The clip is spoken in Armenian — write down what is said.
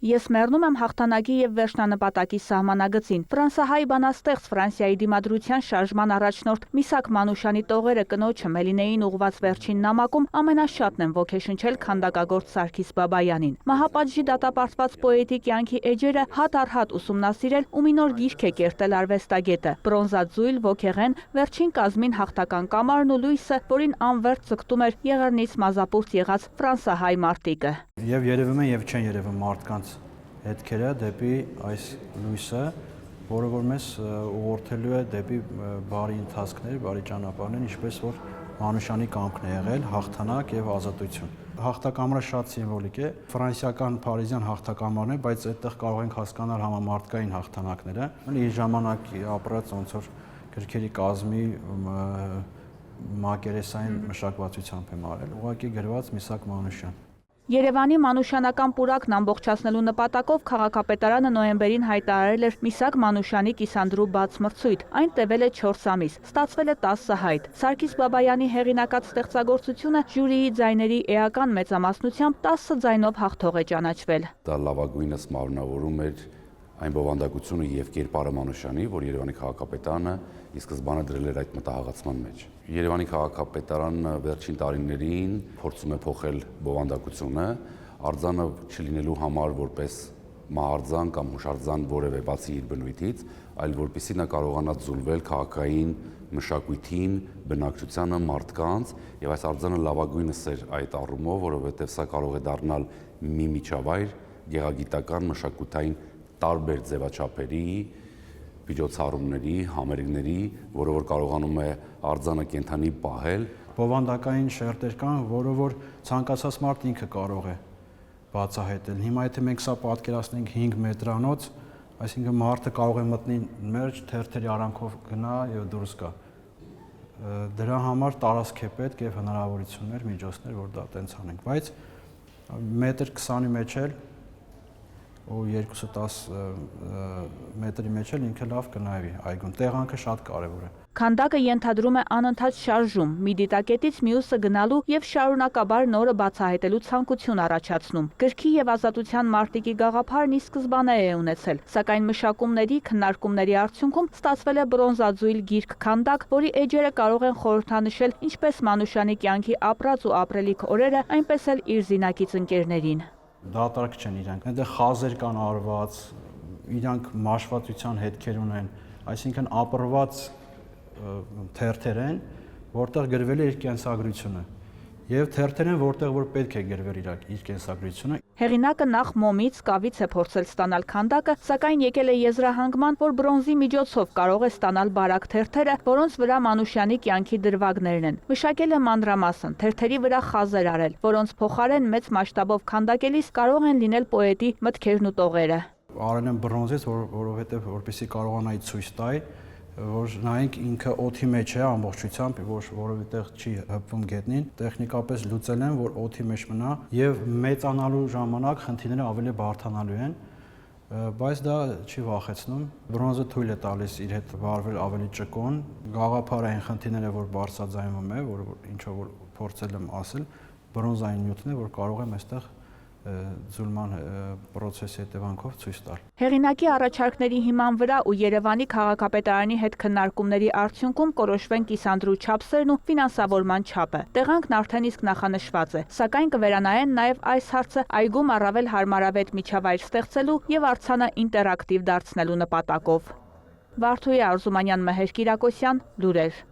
Ես մեռնում եմ հաղթանակի եւ վերջնանպատակի սահմանագծին։ Ֆրանսահայ բանաստեղծ Ֆրանսիայի դիմադրության շարժման առաջնորդ Միսակ Մանուշյանի տողերը կնոջը Մելինեին ուղված վերջին նամակում ամենաշատն են ոգեշնչել քանդակագործ Սարգիս Բաբայանին։ Մահապատժի դատապարտված պոետի կյանքի էջերը հատ առ հատ ուսումնասիրել ու մի նոր գիրք է կերտել արվեստագետը։ Բրոնզաձույլ, ոգեղեն, վերջին կազմին հաղթական կամարն ու լույսը, որին անվերջ ձգտում էր Եղեռնից մազապուրտ եղած ֆրանսահայ մարտիկը։ Եվ երևում են եւ չեն երևում մարդկանց հետքերը դեպի այս լույսը, որը որ մեզ ուղղորդելու է դեպի բարի ընթացքներ, բարի ճանապարհներ, ինչպես որ Մանուշյանի կամքն է եղել, հաղթանակ եւ ազատություն։ Հաղթակամարը շատ սիմվոլիկ է, ֆրանսիական Փարիզյան հաղթակամարն է, բայց այդտեղ կարող ենք հասկանալ համամարտկային հաղթանակները։ Իր ժամանակ ապրած ոնց որ գրքերի կազմի մակերեսային մշակվածությամբ եմ արել, ուղղակի գրված Միսակ Մանուշյան։ Երևանի մանուշյանական պուրակն ամբողջացնելու նպատակով քաղաքապետարանը նոյեմբերին հայտարարել էր Միսակ Մանուշյանի կիսանդրու բաց մրցույթ։ Այն տևել է 4 ամիս, ստացվել է 10 հայտ։ Սարգիս Բաբայանի հեղինակած ստեղծագործությունը ժյուրիի ձայների էական մեծամասնությամբ 10 ձայնով հաղթող է ճանաչվել։ Դա լավագույնս մարմնավորում էր այն բովանդակությունը եւ կերպարը Մանուշյանի, որ Երևանի քաղաքապետարանը ի սկզբանե դրել էր այդ մտահղացման մեջ։ Երևանի քաղաքապետարանը վերջին տարիներին փորձում է փոխել բովանդակությունը, արձանը չլինելու համար որպես մահարձան կամ հուշարձան որևէ բացի իր բնույթից, այլ որպեսզի նա կարողանա զուլվել քաղաքային մշակույթին, բնակչությանը, մարդկանց, եւ այս արձանը լավագույնս էր այդ առումով, որովհետեւ սա կարող է դառնալ մի միջավայր գեղագիտական, մշակութային տարբեր ձևաչափերի, միջոցառումների, համերգների, որը որ կարողանում է արձանը կենթանի պահել։ Բովանդակային շերտեր կան, որը որ ցանկացած մարդ ինքը կարող է բացահայտել։ Հիմա եթե մենք սա պատկերացնենք 5 մետրանոց, այսինքն մարդը կարող է մտնի մերջ, թերթերի արանքով գնա եւ դուրս գա։ Դրա համար տարածք է պետք եւ հնարավորություններ, միջոցներ, որ դա տենց անենք, բայց 1.20 մեջ էլ ու 210 մետրի մեջ էլ ինքը լավ կնայվի այգուն։ Տեղանքը շատ կարևոր է։ Քանդակը ենթադրում է անընդհատ շարժում, մի դիտակետից մյուսը գնալու եւ շարունակաբար նորը բացահայտելու ցանկություն առաջացնում։ Գրքի եւ ազատության մարտիկի գաղափարն ի սկզբանե է ունեցել, սակայն մշակումների, քննարկումների արդյունքում ստացվել է բրոնզաձույլ գիրք քանդակ, որի էջերը կարող են խորհրդանշել ինչպես Մանուշյանի կյանքի ապրած ու ապրելիք օրերը, այնպես էլ իր զինակից ընկերներին։ Դատարկ չեն իրանք, այնտեղ խազեր կան արված, իրանք մաշվածության հետքեր ունեն, այսինքն ապրված թերթեր են, որտեղ գրվել է իր կենսագրությունը, եւ թերթեր են, որտեղ որ պետք է գրվել իր կենսագրությունը։ Հեղինակը նախ մոմից, կավից է փորձել ստանալ քանդակը, սակայն եկել է եզրահանգման, որ բրոնզի միջոցով կարող է ստանալ բարակ թերթերը, որոնց վրա Մանուշյանի կյանքի դրվագներն են։ Մշակել է մանրամասն, թերթերի վրա խազեր արել, որոնց փոխարեն մեծ մասշտաբով քանդակելիս կարող են լինել պոետի մտքերն ու տողերը։ Արել են բրոնզից, որովհետև որպեսզի կարողանայի ցույց տալ, որ նայենք ինքը օդի մեջ է ամբողջությամբ, որովհետև չի հպվում գետնին, տեխնիկապես լուծել են, որ օդի մեջ մնա եւ մեծանալու ժամանակ խնդիրները ավելի բարդանալու են, բայց դա չի վախեցնում։ Բրոնզը թույլ է տալիս իր հետ վարվել ավելի ճկուն, գաղափարային խնդիրները, որ բարձրաձայնվում է, որ ինչով որ փորձել եմ ասել, բրոնզային նյութն է, որ կարող եմ այստեղ ձուլման պրոցեսի հետևանքով ցույց տալ։ Հեղինակի առաջարկների հիման վրա ու Երևանի քաղաքապետարանի հետ քննարկումների արդյունքում կորոշվեն կիսանդրու չափսերն ու ֆինանսավորման չափը։ Տեղանքն արդեն իսկ նախանշված է, սակայն կվերանայեն նաև այս հարցը այգում առավել հարմարավետ միջավայր ստեղծելու եւ արձանը ինտերակտիվ դարձնելու նպատակով։ Վարդուհի Արզումանյան, Մհեր Կիրակոսյան, լուրեր։